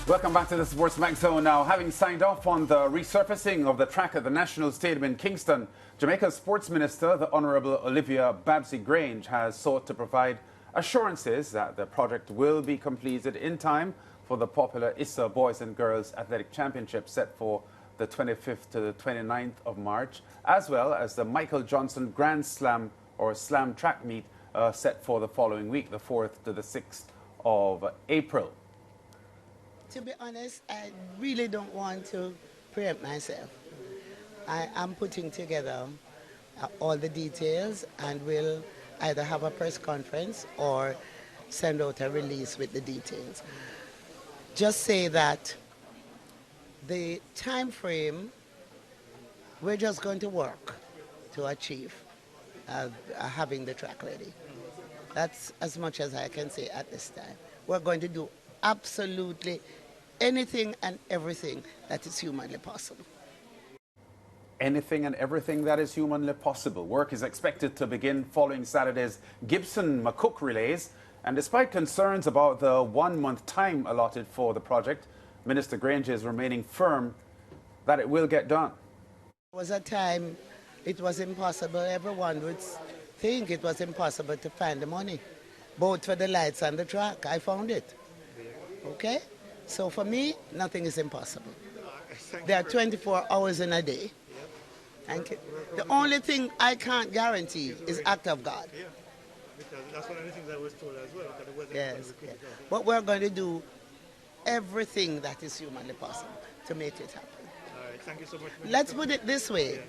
Welcome back to the SportsMax Zone. Now, having signed off on the resurfacing of the track at the National Stadium in Kingston, Jamaica's Sports Minister, the Honourable Olivia Grange, has sought to provide assurances that the project will be completed in time for the popular ISSA Boys and Girls Athletic Championship set for the 25th to the 29th of March, as well as the Michael Johnson Grand Slam or Slam track meet set for the following week, the 4th to the 6th of April. To be honest, I really don't want to preempt myself. I am putting together all the details, and we'll either have a press conference or send out a release with the details. Just say that the time frame, we're just going to work to achieve having the track ready. That's as much as I can say at this time. We're going to do absolutely anything and everything that is humanly possible. Anything and everything that is humanly possible. Work is expected to begin following Saturday's Gibson-McCook relays. And despite concerns about the 1-month time allotted for the project, Minister Grange is remaining firm that it will get done. There was a time it was impossible. Everyone would think it was impossible to find the money, both for the lights and the track. I found it. Okay? So for me, nothing is impossible. There are 24 hours in a day. Thank you. The only thing I can't guarantee is act of God. Yeah, because that's one of the things I was told as well. That it wasn't yes. But we're going to do everything that is humanly possible to make it happen. All right, thank you so much. Let's put it this way. Yeah.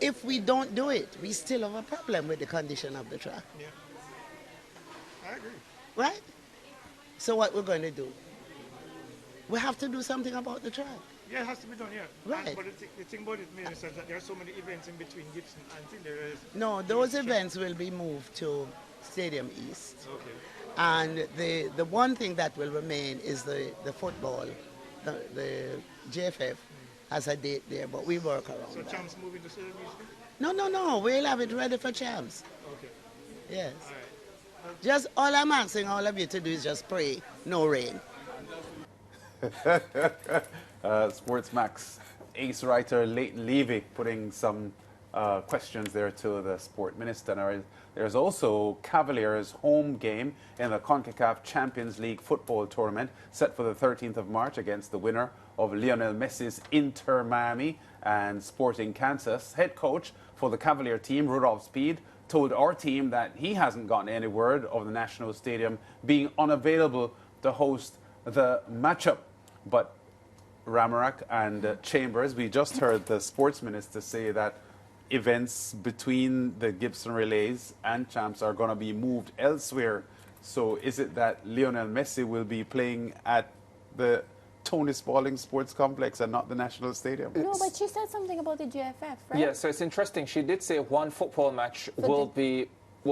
If we don't do it, we still have a problem with the condition of the track. Yeah. I agree. Right? So what we're going to do? We have to do something about the track. Yeah, it has to be done, yeah. Right. But the thing about it, Minister, is that there are so many events in between Gibson and there is... No, those events will be moved to Stadium East. Okay. And the one thing that will remain is the football. The JFF has a date there, but we work around So that. Champs moving to Stadium East? No. We'll have it ready for Champs. Okay. Yes. All right. Just all I'm asking all of you to do is just pray, no rain. SportsMax ace writer Leighton Levy putting some questions there to the sport minister. There's also Cavaliers' home game in the CONCACAF Champions League football tournament set for the 13th of March against the winner of Lionel Messi's Inter Miami and Sporting Kansas. Head coach for the Cavalier team, Rudolph Speed, told our team that he hasn't gotten any word of the National Stadium being unavailable to host the matchup. But Ramarak and Chambers, we just heard the sports minister say that events between the Gibson Relays and Champs are going to be moved elsewhere. So is it that Lionel Messi will be playing at the Tony Spalding Sports Complex and not the National Stadium? No, but she said something about the GFF, right? Yeah, so it's interesting. She did say one football match will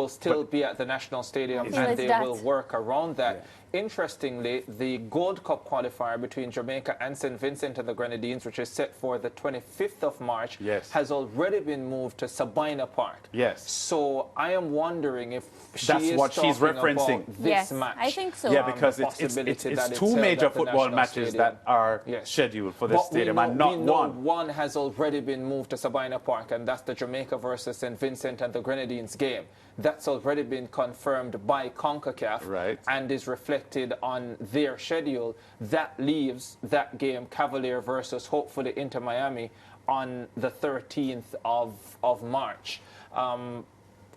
still be at the National Stadium, and they will work around that. Yeah. Interestingly, the Gold Cup qualifier between Jamaica and St. Vincent and the Grenadines, which is set for the 25th of March, has already been moved to Sabina Park. Yes. So I am wondering if that's what she's referencing. This match. I think so. Yeah, because it's two major football matches that are scheduled for this stadium, and not one. One has already been moved to Sabina Park, and that's the Jamaica versus St. Vincent and the Grenadines game. That's already been confirmed by CONCACAF and is reflected on their schedule. That leaves that game, Cavalier versus hopefully Inter Miami, on the 13th of March.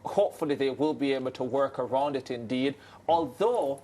Hopefully they will be able to work around it indeed. Although,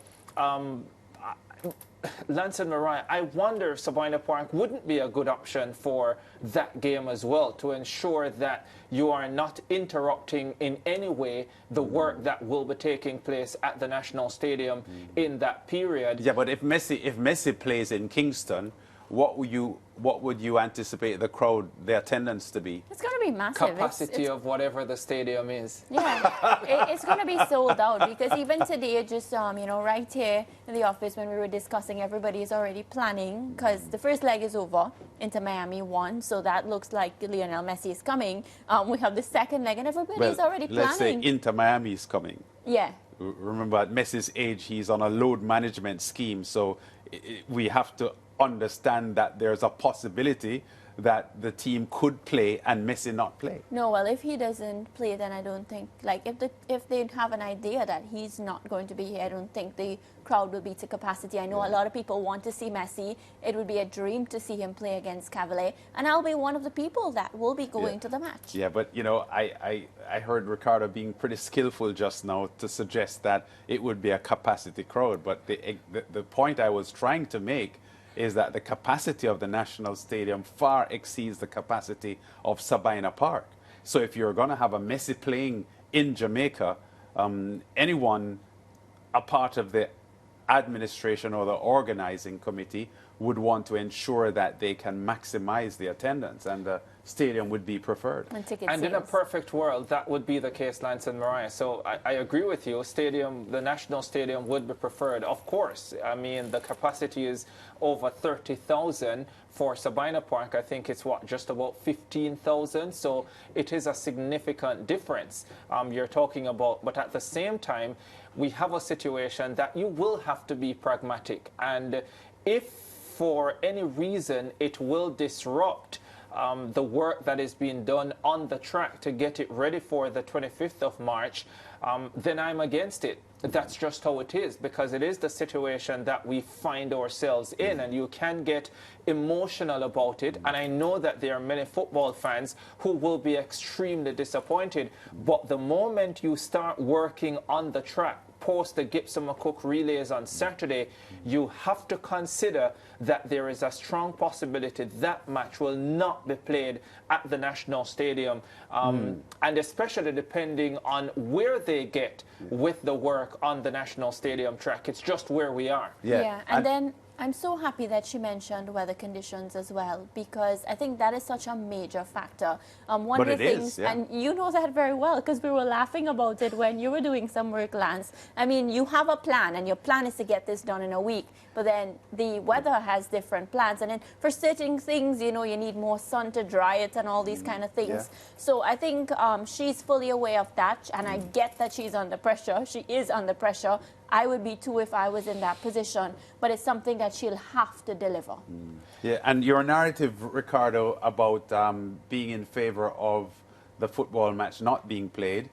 Lance and Mariah, I wonder if Sabina Park wouldn't be a good option for that game as well, to ensure that you are not interrupting in any way the work that will be taking place at the National Stadium in that period. Yeah, but if Messi plays in Kingston, what would you anticipate the crowd, the attendance to be? It's going to be massive. Capacity of whatever the stadium is. Yeah, it's going to be sold out, because even today, just right here in the office when we were discussing, everybody is already planning, because the first leg is over. Inter Miami won, so that looks like Lionel Messi is coming. We have the second leg, and everybody is already planning. Let's say Inter Miami is coming. Yeah. remember at Messi's age, he's on a load management scheme. So we have to understand that there's a possibility that the team could play and Messi not play. No, well, if he doesn't play, then I don't think, like, if they have an idea that he's not going to be here, I don't think the crowd will be to capacity. I know a lot of people want to see Messi. It would be a dream to see him play against Cavalier, and I'll be one of the people that will be going to the match. Yeah, but, you know, I heard Ricardo being pretty skillful just now to suggest that it would be a capacity crowd, but the point I was trying to make is that the capacity of the National Stadium far exceeds the capacity of Sabina Park. So if you're going to have a Messi playing in Jamaica, anyone a part of the administration or the organizing committee would want to ensure that they can maximize the attendance, and the stadium would be preferred. And in a perfect world, that would be the case, Lance and Mariah. So I agree with you. The National Stadium would be preferred, of course. I mean, the capacity is over 30,000. For Sabina Park, I think it's, just about 15,000. So it is a significant difference you're talking about. But at the same time, we have a situation that you will have to be pragmatic. And if for any reason it will disrupt the work that is being done on the track to get it ready for the 25th of March, then I'm against it. That's just how it is, because it is the situation that we find ourselves in, and you can get emotional about it. And I know that there are many football fans who will be extremely disappointed. But the moment you start working on the track, post the Gibson McCook relays on Saturday, you have to consider that there is a strong possibility that match will not be played at the National Stadium, and especially depending on where they get with the work on the National Stadium track. It's just where we are. Yeah, and then I'm so happy that she mentioned weather conditions as well, because I think that is such a major factor. One of the things, and you know that very well, because we were laughing about it when you were doing some work, Lance. I mean, you have a plan, and your plan is to get this done in a week, but then the weather has different plans. And then for certain things, you know, you need more sun to dry it and all these kind of things. So I think she's fully aware of that, and I get that she's under pressure. She is under pressure. I would be too if I was in that position, but it's something that she'll have to deliver. Yeah, and your narrative, Ricardo, about being in favor of the football match not being played,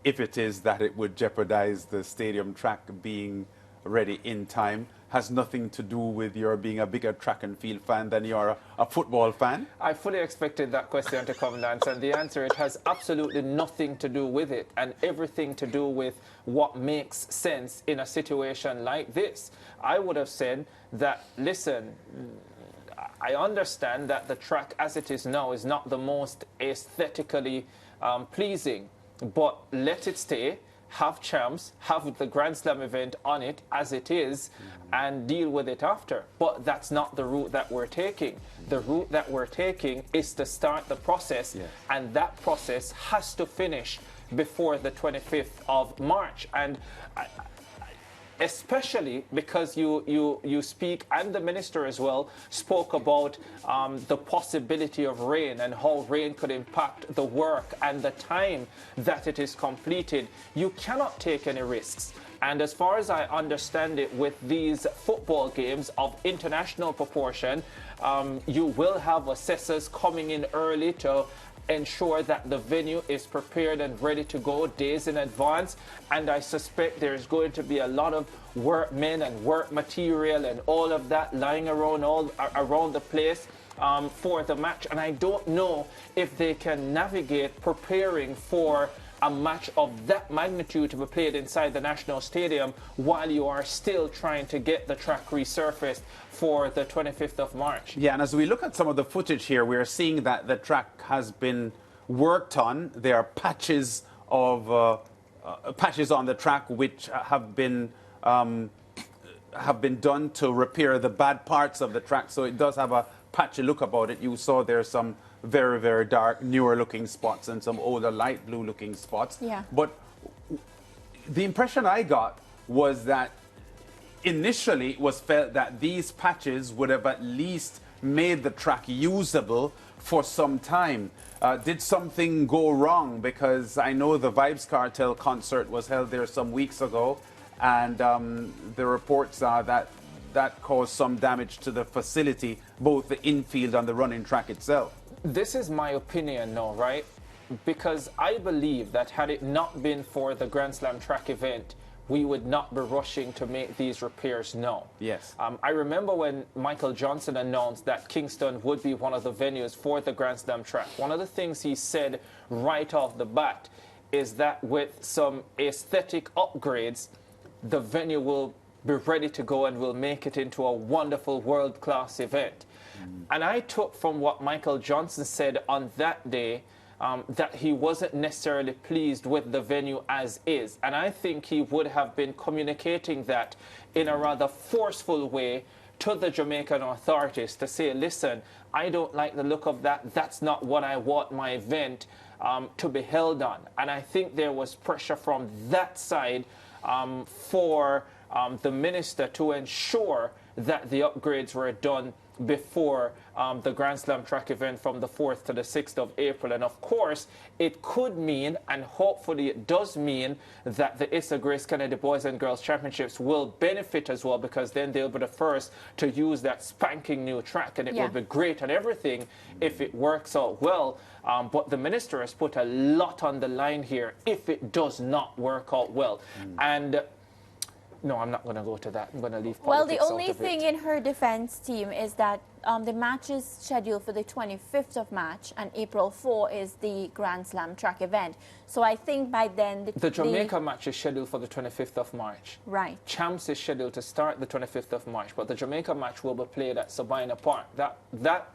if it is that it would jeopardize the stadium track being ready in time, has nothing to do with your being a bigger track and field fan than you're a football fan? I fully expected that question to come, Lance, and the answer, it has absolutely nothing to do with it, and everything to do with what makes sense in a situation like this. I would have said that, listen, I understand that the track as it is now is not the most aesthetically pleasing, but let it stay. Have champs, have the Grand Slam event on it as it is, and deal with it after. But that's not the route that we're taking. The route that we're taking is to start the process, and that process has to finish before the 25th of March. And especially because you speak, and the minister as well spoke about the possibility of rain and how rain could impact the work and the time that it is completed. You cannot take any risks. And as far as I understand it, with these football games of international proportion, you will have assessors coming in early to ensure that the venue is prepared and ready to go days in advance. And I suspect there's going to be a lot of workmen and work material and all of that lying around around the place for the match. And I don't know if they can navigate preparing for a match of that magnitude to be played inside the National Stadium while you are still trying to get the track resurfaced for the 25th of March. Yeah, and as we look at some of the footage here, we're seeing that the track has been worked on. There are patches of patches on the track which have been done to repair the bad parts of the track, so it does have a patchy look about it. You saw there's some very, very dark, newer looking spots and some older light blue looking spots. Yeah. But the impression I got was that initially it was felt that these patches would have at least made the track usable for some time. Did something go wrong? Because I know the Vibes Cartel concert was held there some weeks ago, and the reports are that that caused some damage to the facility, both the infield and the running track itself. This is my opinion now, right? Because I believe that had it not been for the Grand Slam track event, we would not be rushing to make these repairs now. Yes. I remember when Michael Johnson announced that Kingston would be one of the venues for the Grand Slam track. One of the things he said right off the bat is that with some aesthetic upgrades, the venue will be ready to go and will make it into a wonderful world-class event. And I took from what Michael Johnson said on that day that he wasn't necessarily pleased with the venue as is. And I think he would have been communicating that in a rather forceful way to the Jamaican authorities to say, listen, I don't like the look of that. That's not what I want my event to be held on. And I think there was pressure from that side for the minister to ensure that the upgrades were done before the Grand Slam track event from the 4th to the 6th of April. And of course, it could mean, and hopefully it does mean, that the Issa Grace Kennedy Boys and Girls Championships will benefit as well, because then they'll be the first to use that spanking new track, and it will be great and everything if it works out well. But the minister has put a lot on the line here if it does not work out well. And no, I'm not going to go to that. I'm going to leave politics. Well, the only thing in her defense team is that the match is scheduled for the 25th of March, and April 4 is the Grand Slam track event. So I think by then... The Jamaica match is scheduled for the 25th of March. Right. Champs is scheduled to start the 25th of March, but the Jamaica match will be played at Sabina Park. That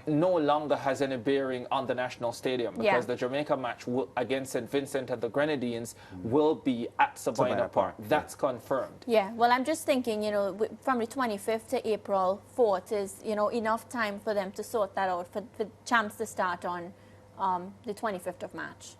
no longer has any bearing on the National Stadium, because the Jamaica match against St. Vincent and the Grenadines will be at Sabina Park. That's confirmed. Yeah, well, I'm just thinking, you know, from the 25th to April 4th is, you know, enough time for them to sort that out, for Champs to start on the 25th of March.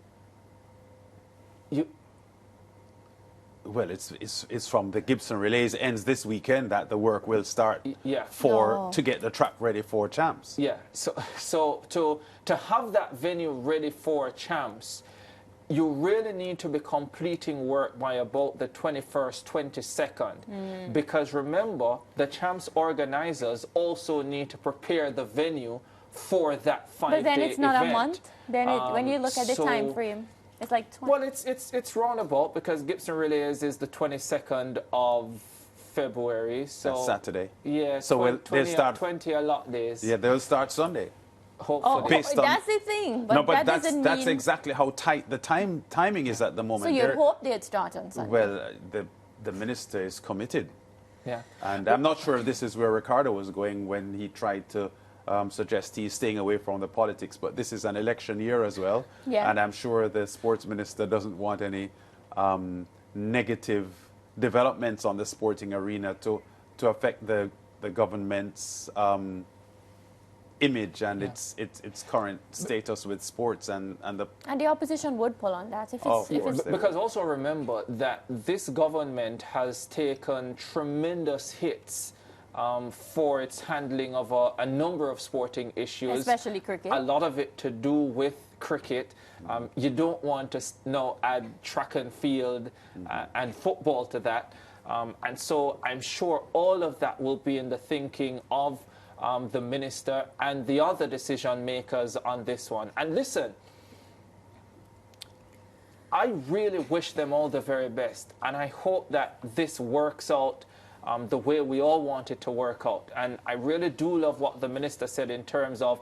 Well, it's from the Gibson Relays ends this weekend that the work will start to get the track ready for Champs. Yeah, so to have that venue ready for Champs, you really need to be completing work by about the 21st, 22nd. Because remember, the Champs organizers also need to prepare the venue for that 5-day event. But then it's not a month. Then when you look at the time frame, it's like 20. Well, it's roundabout, because Gibson Relays is the 22nd of February. So that's Saturday. Yeah, so they'll start 20 a lot days. Yeah, they'll start Sunday. Hopefully. That's the thing. But, no, but that that's exactly how tight the timing is at the moment. So you'd hope they'd start on Sunday. Well, the minister is committed. Yeah. And I'm not sure if this is where Ricardo was going when he tried to suggest he's staying away from the politics, but this is an election year as well, and I'm sure the sports minister doesn't want any negative developments on the sporting arena to affect the government's image and its current status with sports, and the opposition would pull on that if it's because also remember that this government has taken tremendous hits for its handling of a number of sporting issues. Especially cricket. A lot of it to do with cricket. You don't want to now add track and field and football to that. And so I'm sure all of that will be in the thinking of the minister and the other decision makers on this one. And listen, I really wish them all the very best. And I hope that this works out the way we all want it to work out. And I really do love what the minister said in terms of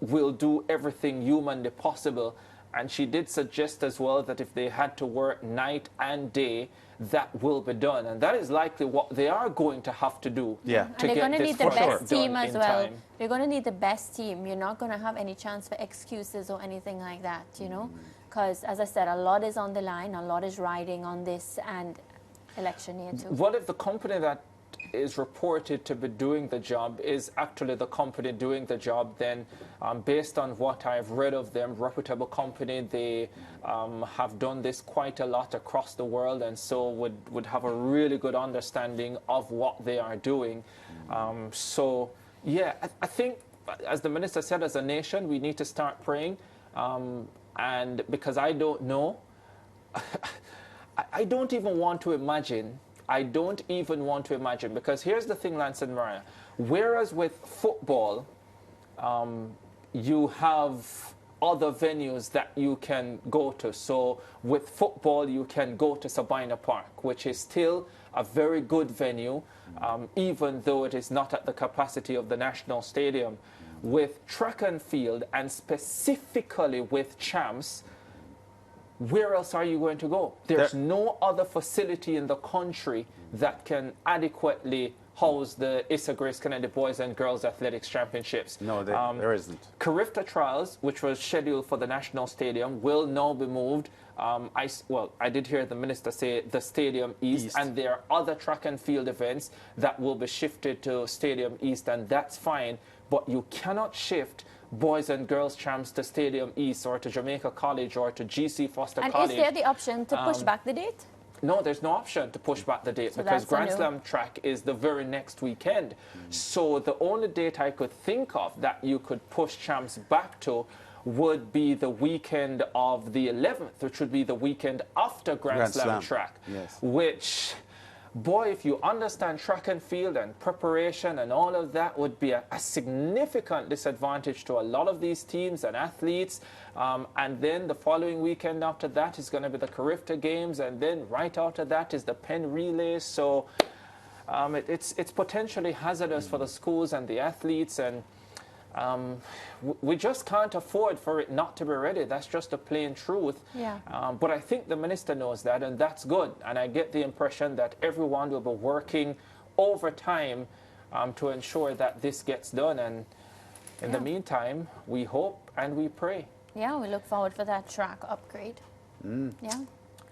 we'll do everything humanly possible. And she did suggest as well that if they had to work night and day, that will be done. And that is likely what they are going to have to do. Yeah. And they're going to need the best team as well. They're going to need the best team. You're not going to have any chance for excuses or anything like that, you know? Because, as I said, a lot is on the line, a lot is riding on this, and election year too. What if the company that is reported to be doing the job is actually the company doing the job? Then based on what I've read of them, reputable company, they have done this quite a lot across the world, and so would have a really good understanding of what they are doing. So yeah, I think as the minister said, as a nation, we need to start praying. And because I don't know, I don't even want to imagine. I don't even want to imagine, because here's the thing, Lance and Mariah. Whereas with football, you have other venues that you can go to. So with football, you can go to Sabina Park, which is still a very good venue, even though it is not at the capacity of the National Stadium. With track and field, and specifically with champs, where else are you going to go? There's no other facility in the country that can adequately house the Issa Grace Kennedy Boys and Girls Athletics Championships. No, there isn't. Carifta Trials, which was scheduled for the National Stadium, will now be moved. I did hear the minister say the Stadium East, and there are other track and field events that will be shifted to Stadium East, and that's fine. But you cannot shift boys and girls champs to Stadium East or to Jamaica College or to GC Foster College. And is there the option to push back the date? No, there's no option to push back the date, because Grand Slam track is the very next weekend. So the only date I could think of that you could push champs back to would be the weekend of the 11th, which would be the weekend after Grand Slam track. Yes. Which, boy, if you understand track and field and preparation and all of that, would be a significant disadvantage to a lot of these teams and athletes. And then the following weekend after that is going to be the Carifta Games, and then right after that is the Penn Relay. So it's potentially hazardous for the schools and the athletes, and we just can't afford for it not to be ready. That's just the plain truth. Yeah. But I think the minister knows that, and that's good. And I get the impression that everyone will be working overtime to ensure that this gets done. And in the meantime, we hope and we pray. Yeah, we look forward for that track upgrade. Yeah.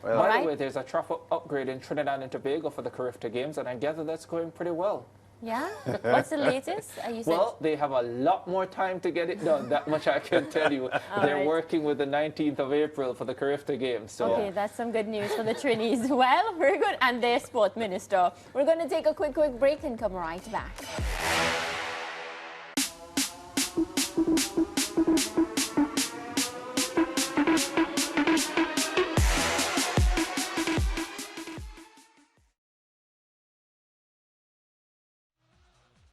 Well, By the way, there's a track upgrade in Trinidad and Tobago for the Carifta Games, and I gather that's going pretty well. Yeah? What's the latest? Well, they have a lot more time to get it done. That much I can tell you. They're working with the 19th of April for the Carifta Games. So. Okay, that's some good news for the Trinis. Well, we're good. And their sport minister. We're going to take a quick break and come right back.